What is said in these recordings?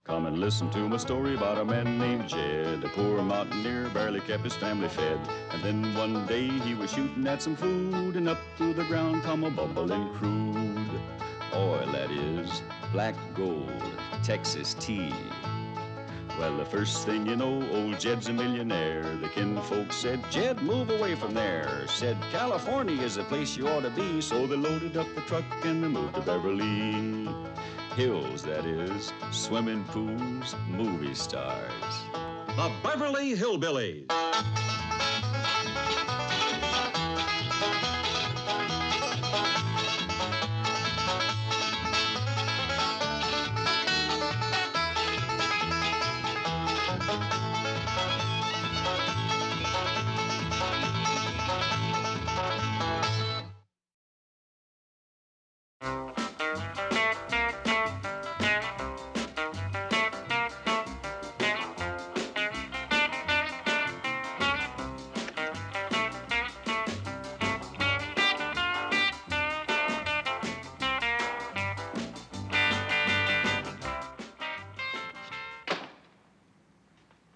Come and listen to my story about a man named Jed. A poor mountaineer barely kept his family fed. And then one day he was shooting at some food, and up through the ground come a bubbling crude oil, that is, black gold, Texas tea. Well, the first thing you know, old Jed's a millionaire. The kinfolk said, Jed, move away from there. Said, California is the place you ought to be. So they loaded up the truck and they moved to Beverly Hills, that is, swimming pools, movie stars. The Beverly Hillbillies.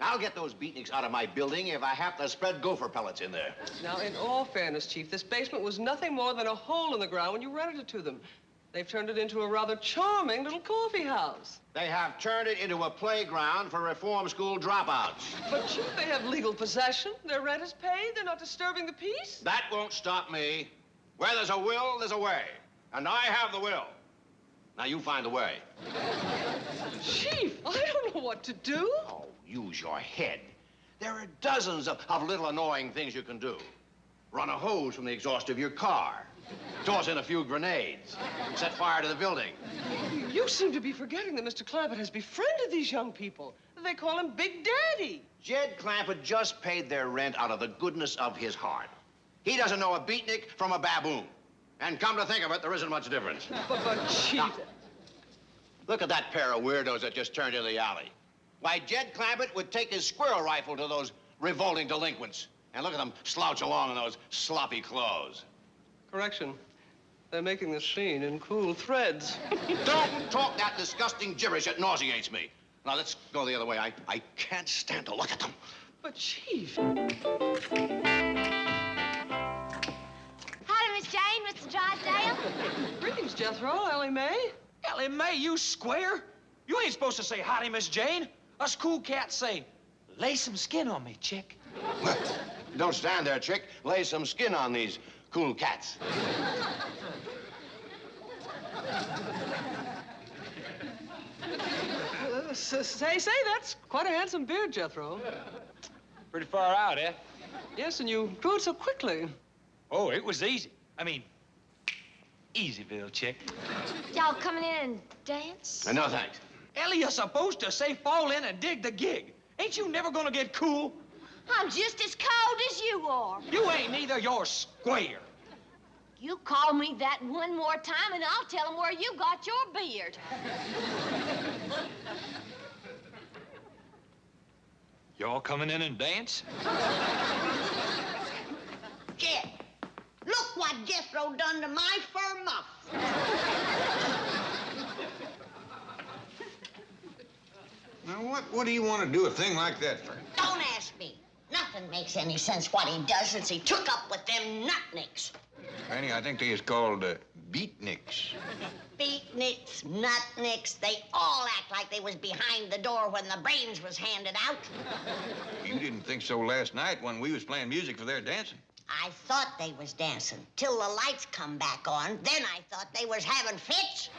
I'll get those beatniks out of my building if I have to spread gopher pellets in there. Now, in all fairness, Chief, this basement was nothing more than a hole in the ground when you rented it to them. They've turned it into a rather charming little coffee house. They have turned it into a playground for reform school dropouts. But, Chief, they have legal possession. Their rent is paid. They're not disturbing the peace. That won't stop me. Where there's a will, there's a way. And I have the will. Now, you find the way. Chief, I don't know what to do. Oh, use your head. There are dozens of little annoying things you can do. Run a hose from the exhaust of your car. Toss in a few grenades. Set fire to the building. You seem to be forgetting that Mr. Clampett has befriended these young people. They call him Big Daddy. Jed Clampett just paid their rent out of the goodness of his heart. He doesn't know a beatnik from a baboon. And come to think of it, there isn't much difference. But Chief... Now, look at that pair of weirdos that just turned into the alley. Why, Jed Clampett would take his squirrel rifle to those revolting delinquents. And look at them slouch along in those sloppy clothes. Correction. They're making the scene in cool threads. Don't talk that disgusting gibberish. It nauseates me. Now, let's go the other way. I can't stand to look at them. But, Chief... Howdy, Miss Jane, Mr. Drysdale. Greetings, Jethro, Ellie Mae. Ellie Mae, you square? You ain't supposed to say howdy, Miss Jane. Us cool cats say, lay some skin on me, chick. Don't stand there, chick. Lay some skin on these cool cats. Say, that's quite a handsome beard, Jethro. Pretty far out, eh? Yes, and you grew it so quickly. Oh, it was easy. I mean, Easyville, chick. Y'all coming in and dance? No, thanks. Ellie, you're supposed to say fall in and dig the gig. Ain't you never gonna get cool? I'm just as cold as you are. You ain't neither, you're square. You call me that one more time, and I'll tell them where you got your beard. Y'all coming in and dance? Jed, look what Jethro done to my fur muff. Now, what do you want to do a thing like that for? Don't ask me. Nothing makes any sense what he does since he took up with them nutnicks. Granny, I think they is called beatniks. Beatniks, nutnicks, they all act like they was behind the door when the brains was handed out. You didn't think so last night when we was playing music for their dancing. I thought they was dancing till the lights come back on. Then I thought they was having fits.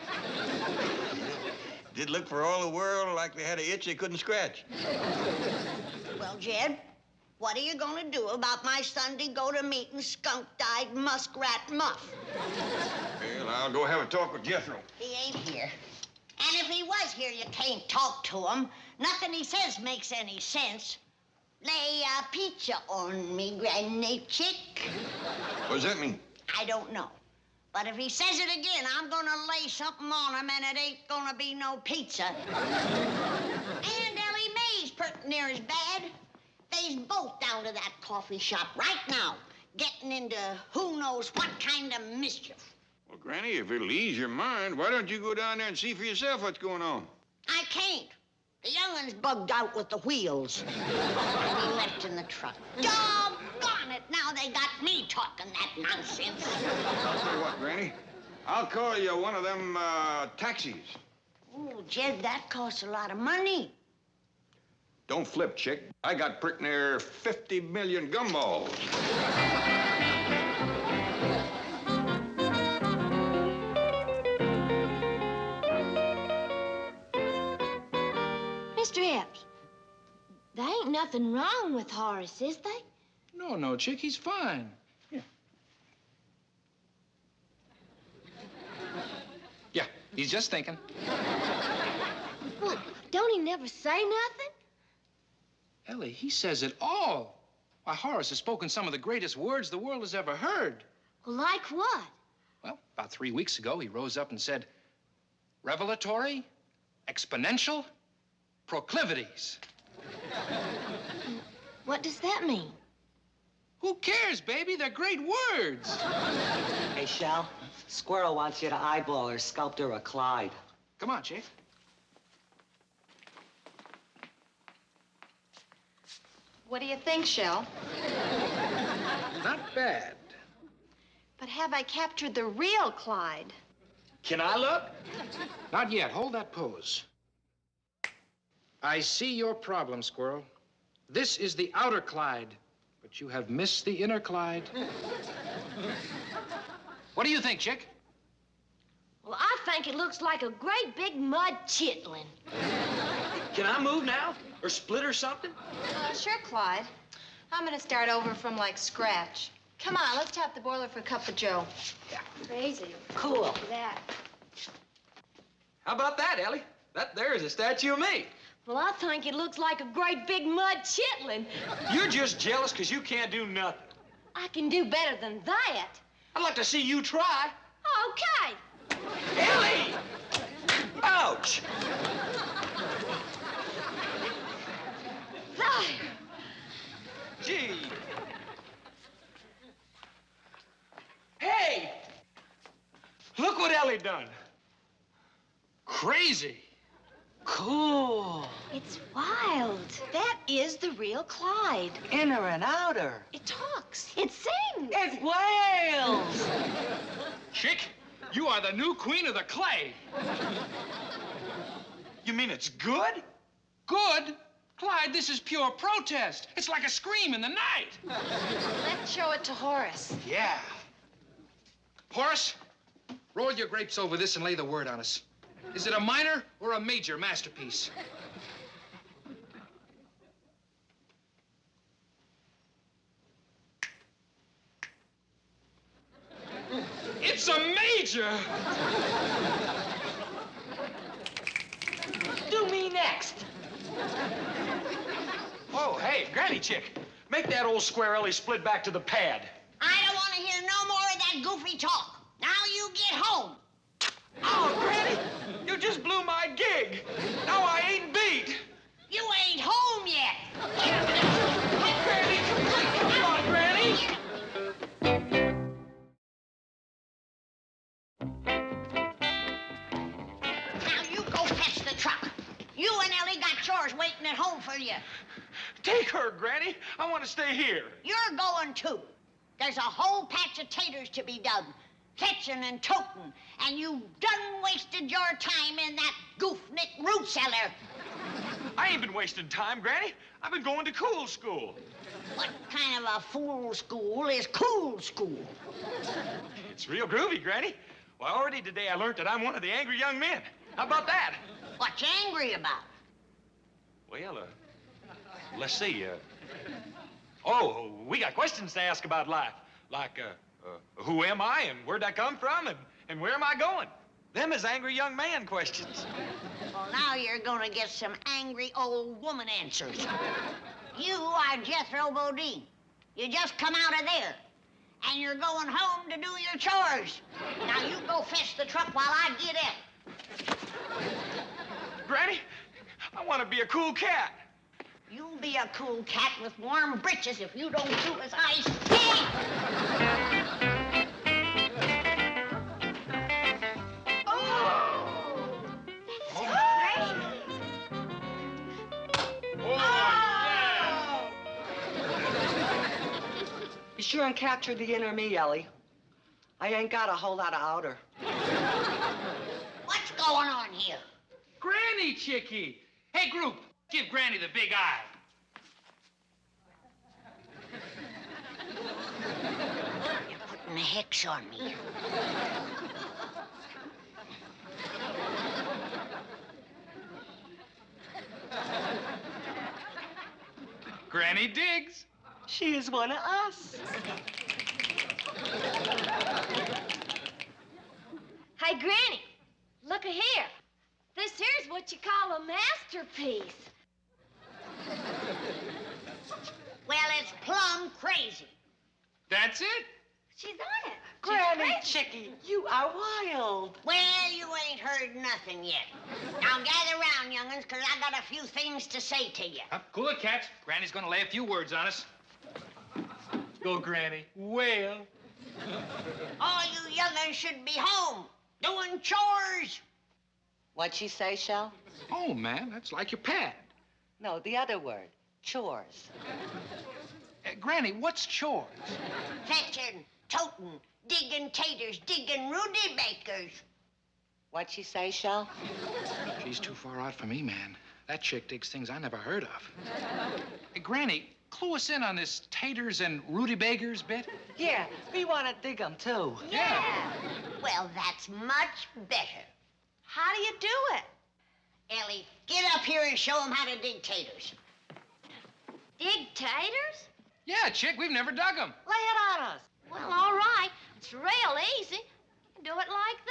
Did look for all the world like they had an itch they couldn't scratch. Well, Jed, what are you gonna do about my Sunday go-to-meeting skunk-dyed muskrat muff? Well, I'll go have a talk with Jethro. He ain't here. And if he was here, you can't talk to him. Nothing he says makes any sense. Lay a pizza on me, Granny Chick. What does that mean? I don't know. But if he says it again, I'm gonna lay something on him, and it ain't gonna be no pizza. And Ellie Mae's pretty near as bad. They's both down to that coffee shop right now, getting into who knows what kind of mischief. Well, Granny, if it'll ease your mind, why don't you go down there and see for yourself what's going on? I can't. The young'un's bugged out with the wheels. And he left in the truck. Doggone it, now they got me talking that nonsense. I'll tell you what, Granny. I'll call you one of them taxis. Oh, Jed, that costs a lot of money. Don't flip, chick. I got pretty near 50 million gumballs. Mr. Epps, there ain't nothing wrong with Horace, is there? No, Chick, he's fine. Yeah, he's just thinking. Well, don't he never say nothing? Ellie, he says it all. Why, Horace has spoken some of the greatest words the world has ever heard. Well, like what? Well, about 3 weeks ago, he rose up and said, revelatory, exponential, proclivities. What does that mean? Who cares, baby? They're great words. Hey, Shell, Squirrel wants you to eyeball her sculptor, a Clyde. Come on, Chief. What do you think, Shell? Not bad. But have I captured the real Clyde? Can I look? Not yet. Hold that pose. I see your problem, Squirrel. This is the outer Clyde, but you have missed the inner Clyde. What do you think, Chick? Well, I think it looks like a great big mud chitlin. Can I move now? Or split or something? Sure, Clyde. I'm gonna start over from, like, scratch. Come on, let's tap the boiler for a cup of Joe. Yeah. Crazy. Cool. That. How about that, Ellie? That there is a statue of me. Well, I think it looks like a great big mud chitlin. You're just jealous because you can't do nothing. I can do better than that. I'd like to see you try. Okay. Ellie! Ouch! There. Gee. Hey! Look what Ellie done. Crazy. Cool. It's wild. That is the real Clyde. Inner and outer. It talks. It sings. It wails. Chick, you are the new queen of the clay. You mean it's good? Good? Clyde, this is pure protest. It's like a scream in the night. Let's show it to Horace. Yeah. Horace, roll your grapes over this and lay the word on us. Is it a minor or a major masterpiece? It's a major! Do me next. Oh, hey, Granny Chick, make that old square Ellie split back to the pad. I don't want to hear no more of that goofy talk. Now you get home. Oh, Granny, you just blew my gig. Now I ain't beat. You ain't home yet. Granny, come on, Granny. Now you go fetch the truck. You and Ellie got chores waiting at home for you. Take her, Granny. I want to stay here. You're going too. There's a whole patch of taters to be done. Fetching and toting, and you done wasted your time in that goofnick root cellar. I ain't been wasting time, Granny. I've been going to cool school. What kind of a fool school is cool school? It's real groovy, Granny. Well, already today I learned that I'm one of the angry young men. How about that? What you angry about? Well, let's see. We got questions to ask about life. Like, who am I and where'd I come from and where am I going? Them is angry young man questions. Well, now you're gonna get some angry old woman answers. You are Jethro Bodine. You just come out of there. And you're going home to do your chores. Now you go fetch the truck while I get in. Granny, I want to be a cool cat. You'll be a cool cat with warm britches if you don't do as I say. sure and captured the inner me, Ellie. I ain't got a whole lot of outer. What's going on here? Granny Chickie! Hey, group, give Granny the big eye. You're putting a hex on me. Granny digs. She is one of us. Hey, Granny, look here. This here's what you call a masterpiece. Well, it's plumb crazy. That's it? She's on it. Granny Chickie, you are wild. Well, you ain't heard nothing yet. Now gather round, young'uns, 'cause I got a few things to say to you. Cool it, cats. Granny's gonna lay a few words on us. Go, Granny. Well. All you young'uns should be home, doing chores. What'd she say, Shell? Oh, man, that's like your pad. No, the other word. Chores. Granny, what's chores? Fetching, toting, digging taters, digging Rudy Bakers. What'd she say, Shell? She's too far out for me, man. That chick digs things I never heard of. Hey, Granny, clue us in on this taters and Rudy Bakers bit. Yeah, we want to dig them, too. Yeah. Well, that's much better. How do you do it? Ellie, get up here and show 'em how to dig taters. Dig taters? Yeah, chick, we've never dug them. Lay it on us. Well, all right. It's real easy. Do it like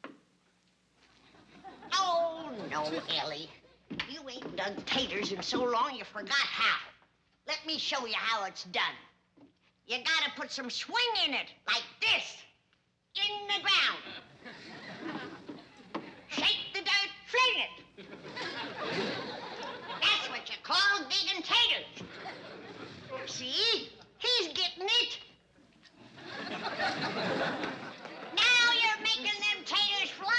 this. Oh, no, Ellie. You ain't dug taters in so long you forgot how. Let me show you how it's done. You gotta put some swing in it, like this, in the ground. Shake the dirt, fling it. That's what you call digging taters. See? He's getting it. Now you're making them taters fly.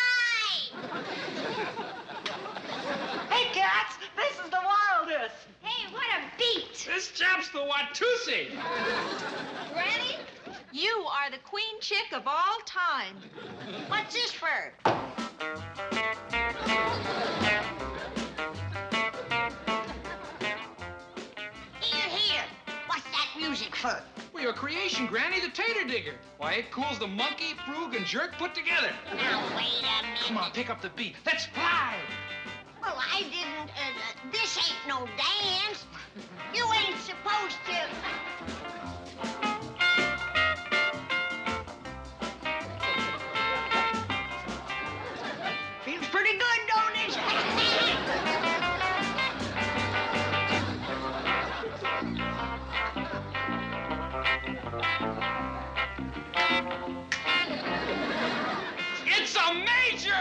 Hey, cats, this is the wildest. Hey, what a beat. This chap's the Watusi. Granny, you are the queen chick of all time. What's this for? Here. What's that music for? Well, your creation, Granny, the tater digger. Why, it cools the monkey, frog, and jerk put together. Now, wait a minute. Come on, pick up the beat. Let's fly. Well, I didn't, this ain't no dance. You ain't supposed to. Feels pretty good, don't it? It's a major!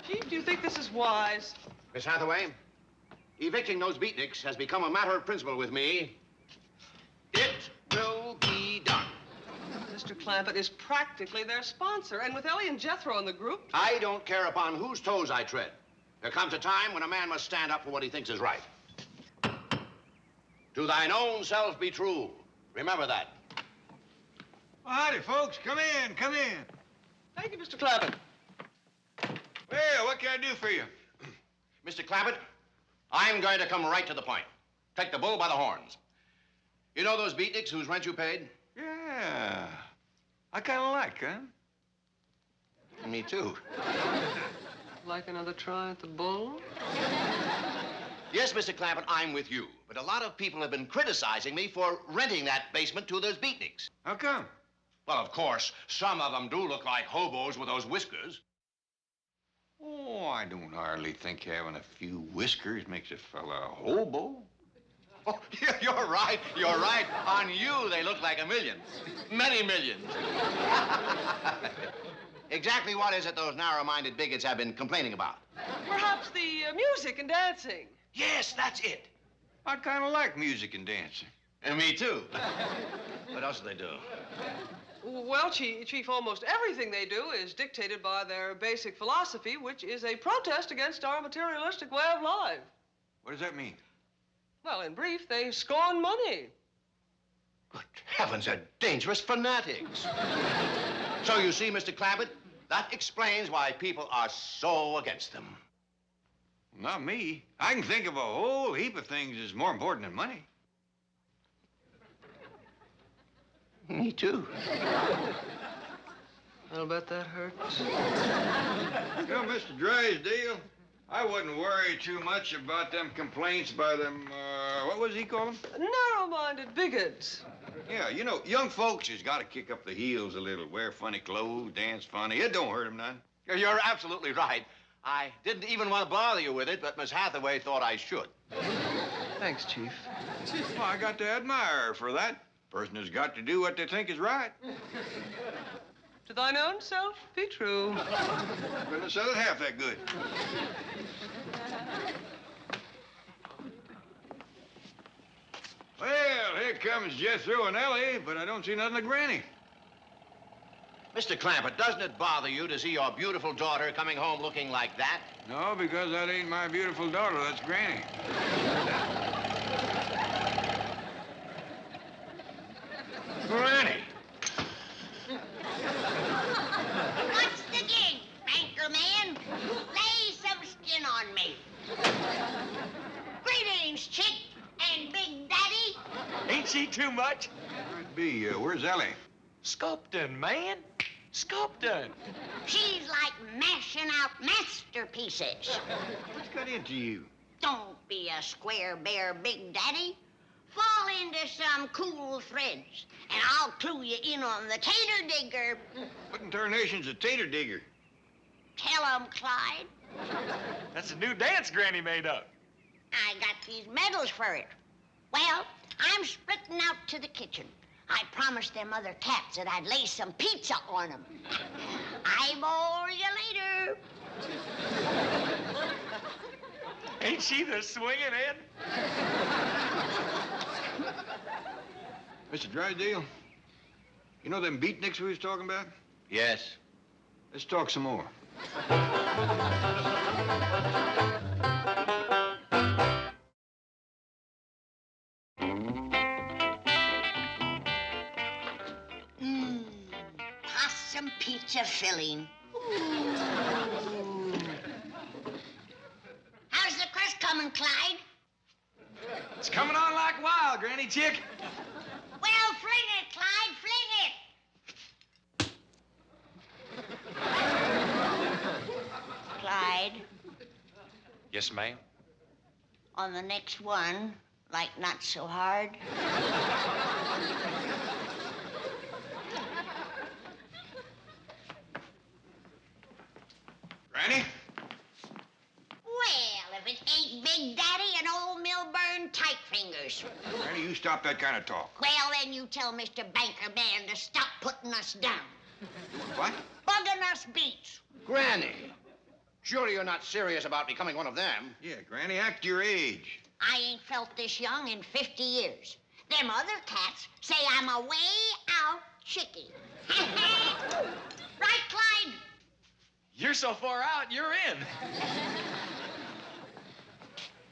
Chief, do you think this is wise? Miss Hathaway, evicting those beatniks has become a matter of principle with me. It will be done. Mr. Clampett is practically their sponsor, and with Ellie and Jethro in the group, I don't care upon whose toes I tread. There comes a time when a man must stand up for what he thinks is right. To thine own self be true. Remember that. Well, howdy, folks. Come in, come in. thank you, Mr. Clampett. Well, what can I do for you? Mr. Clampett, I'm going to come right to the point. Take the bull by the horns. You know those beatniks whose rent you paid? Yeah. I kind of like, huh? Me too. Like another try at the bull? Yes, Mr. Clampett, I'm with you. But a lot of people have been criticizing me for renting that basement to those beatniks. How come? Well, of course, some of them do look like hobos with those whiskers. Oh, I don't hardly think having a few whiskers makes a fella a hobo. Oh, you're right. You're right. On you, they look like a million. Many millions. Exactly what is it those narrow-minded bigots have been complaining about? Perhaps the music and dancing. Yes, that's it. I kind of like music and dancing. And me too. What else do they do? Well, Chief, almost everything they do is dictated by their basic philosophy, which is a protest against our materialistic way of life. What does that mean? Well, in brief, they scorn money. Good heavens, they're dangerous fanatics. So you see, Mr. Clabbett, that explains why people are so against them. Not me. I can think of a whole heap of things that's more important than money. Me too. I'll bet that hurts. You know, Mr. Drysdale, I wouldn't worry too much about them complaints by them, what was he call them? Narrow-minded bigots. Yeah, you know, young folks has got to kick up the heels a little, wear funny clothes, dance funny. It don't hurt them none. You're absolutely right. I didn't even want to bother you with it, but Miss Hathaway thought I should. Thanks, Chief. Well, I got to admire her for that. Person has got to do what they think is right. To thine own self be true. Couldn't have said it half that good. Well, here comes Jethro and Ellie, but I don't see nothing of Granny. Mr. Clampett, doesn't it bother you to see your beautiful daughter coming home looking like that? No, because that ain't my beautiful daughter. That's Granny. Granny! What's the gig, banker man? Lay some skin on me. Greetings, Chick and Big Daddy. Ain't she too much? Could be. Where's Ellie? Sculpting, man. Sculpting. She's like mashing out masterpieces. What's got into you? Don't be a square bear, Big Daddy. Fall into some cool threads, and I'll clue you in on the tater digger. What in tarnation's a tater digger? Tell 'em, Clyde. That's a new dance Granny made up. I got these medals for it. Well, I'm splitting out to the kitchen. I promised them other cats that I'd lay some pizza on them. Eyeball you later. Ain't she the swinging Ed? Mr. Drysdale, you know them beatniks we was talking about? Yes. Let's talk some more. Possum pizza filling. How's the crust coming, Clyde? It's coming on like wild, Granny Chick. Well, fling it, Clyde, fling it. Clyde, Yes, ma'am. on the next one, like not so hard. Granny? Well, if it ain't Big Daddy and old Milburn Tight Fingers. Granny, you stop that kind of talk. Well, then you tell Mr. Banker Man to stop putting us down. What? Bugging us beats. Granny! Surely you're not serious about becoming one of them. Yeah, Granny, act your age. I ain't felt this young in 50 years. Them other cats say I'm a way out chickie. Right, Clyde? You're so far out, you're in.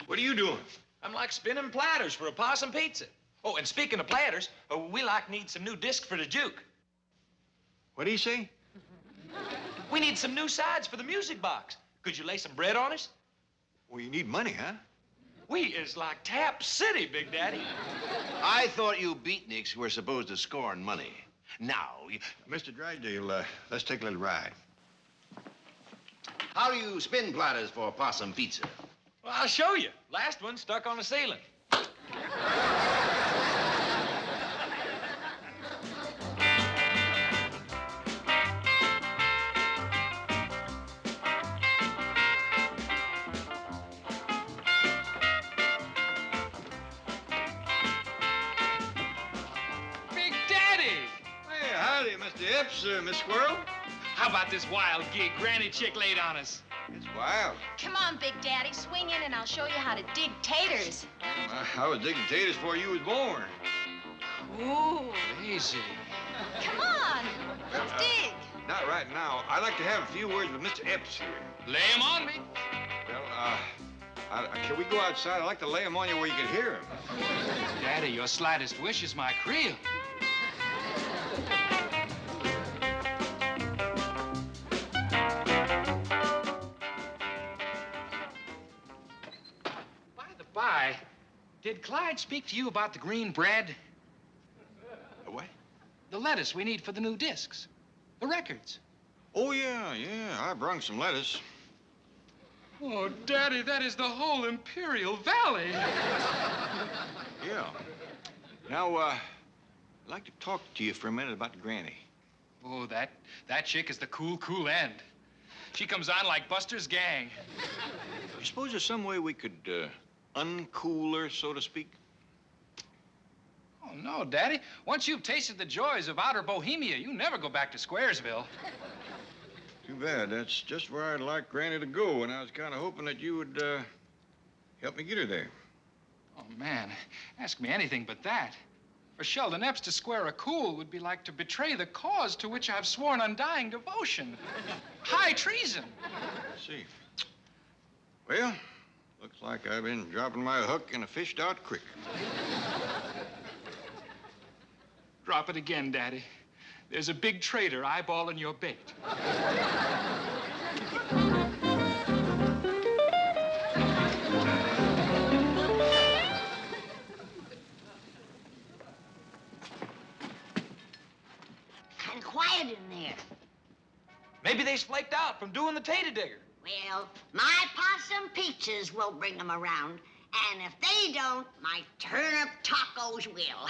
What are you doing? I'm like spinning platters for a possum pizza. Oh, and speaking of platters, we need some new discs for the juke. What do you say? We need some new sides for the music box. Could you lay some bread on us? Well, you need money, huh? We is like Tap City, Big Daddy. I thought you beatniks were supposed to scorn money. Now, Mr. Drysdale, let's take a little ride. how do you spin platters for possum pizza? Well, I'll show you. Last one stuck on the ceiling. Big Daddy! Hey, howdy, Mr. Epps, Miss Squirrel. How about this wild gig Granny Chick laid on us? It's wild. Come on, Big Daddy, swing in and I'll show you how to dig taters. I was digging potatoes before you was born. Ooh. Easy. Come on, let's dig. Not right now. I'd like to have a few words with Mr. Epps here. Lay him on me. Well, can we go outside? I'd like to lay him on you where you can hear him. Daddy, your slightest wish is my creel. By the by, did Clyde speak to you about the green bread? What? The lettuce we need for the new discs. The records. Oh, yeah. I brung some lettuce. Oh, Daddy, that is the whole Imperial Valley. Yeah. Now, I'd like to talk to you for a minute about Granny. Oh, that chick is the cool end. She comes on like Buster's gang. You suppose there's some way we could uncool her, so to speak? Oh, no, Daddy. Once you've tasted the joys of outer Bohemia, you never go back to Squaresville. Too bad. That's just where I'd like Granny to go, and I was kind of hoping that you would help me get her there. Oh, man. Ask me anything but that. For Sheldon Epps to square a cool would be like to betray the cause to which I've sworn undying devotion. High treason. Let's see. Well, looks like I've been dropping my hook in a fished-out creek. Drop it again, Daddy. There's a big trader eyeballing your bait. And quiet in there. Maybe they's flaked out from doing the tater digger. Well, my possum pizzas will bring them around. And if they don't, my turnip tacos will.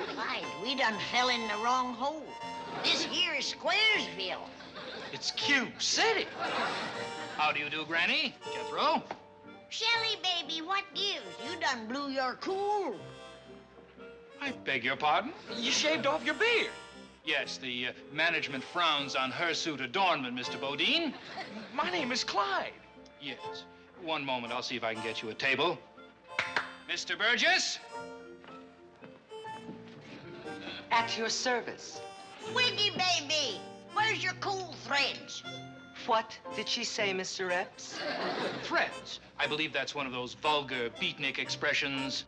Clyde, we done fell in the wrong hole. This here is Squaresville. It's Cube City. How do you do, Granny? Jethro? Shelly, baby, what gives? You done blew your cool. I beg your pardon? You shaved off your beard. Yes, the management frowns on hirsute adornment, Mr. Bodine. My name is Clyde. Yes. One moment, I'll see if I can get you a table. Mr. Burgess? At your service. Wiggy, baby, where's your cool threads? What did she say, Mr. Epps? Threads. I believe that's one of those vulgar beatnik expressions.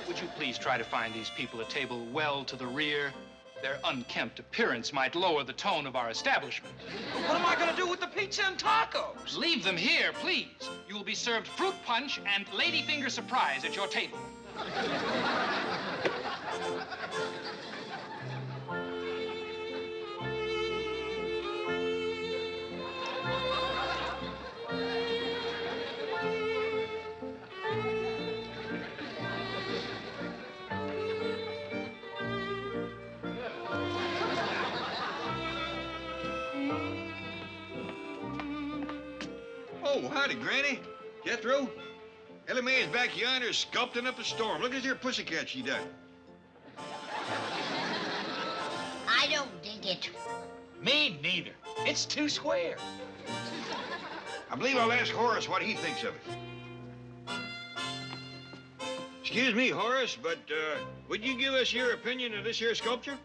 Would you please try to find these people a table well to the rear? Their unkempt appearance might lower the tone of our establishment. What am I gonna do with the pizza and tacos? Leave them here, please. You will be served fruit punch and ladyfinger surprise at your table. Oh, howdy, Granny. Jethro. Ellie Mae is back yonder sculpting up a storm. Look at your pussycat she done. I don't dig it. Me neither. It's too square. I believe I'll ask Horace what he thinks of it. Excuse me, Horace, but would you give us your opinion of this here sculpture?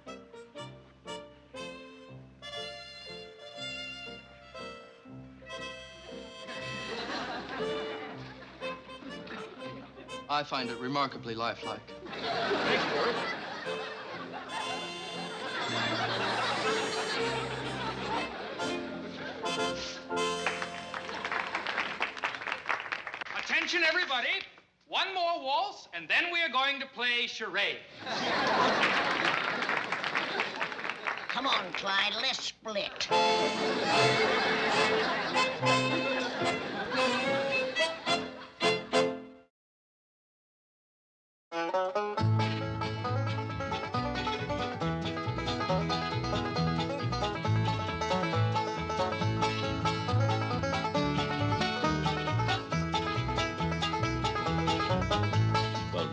I find it remarkably lifelike. Thanks, Horace. Attention, everybody. One more waltz, and then we are going to play charades. Come on, Clyde, let's split.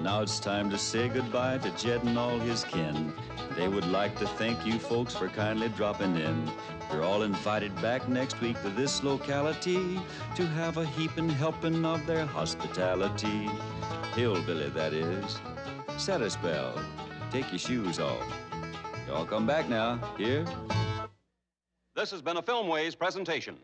Now it's time to say goodbye to Jed and all his kin. They would like to thank you folks for kindly dropping in. You're all invited back next week to this locality to have a heaping helping of their hospitality. Hillbilly, that is. Set a spell. Take your shoes off. Y'all come back now. Here? This has been a Filmways presentation.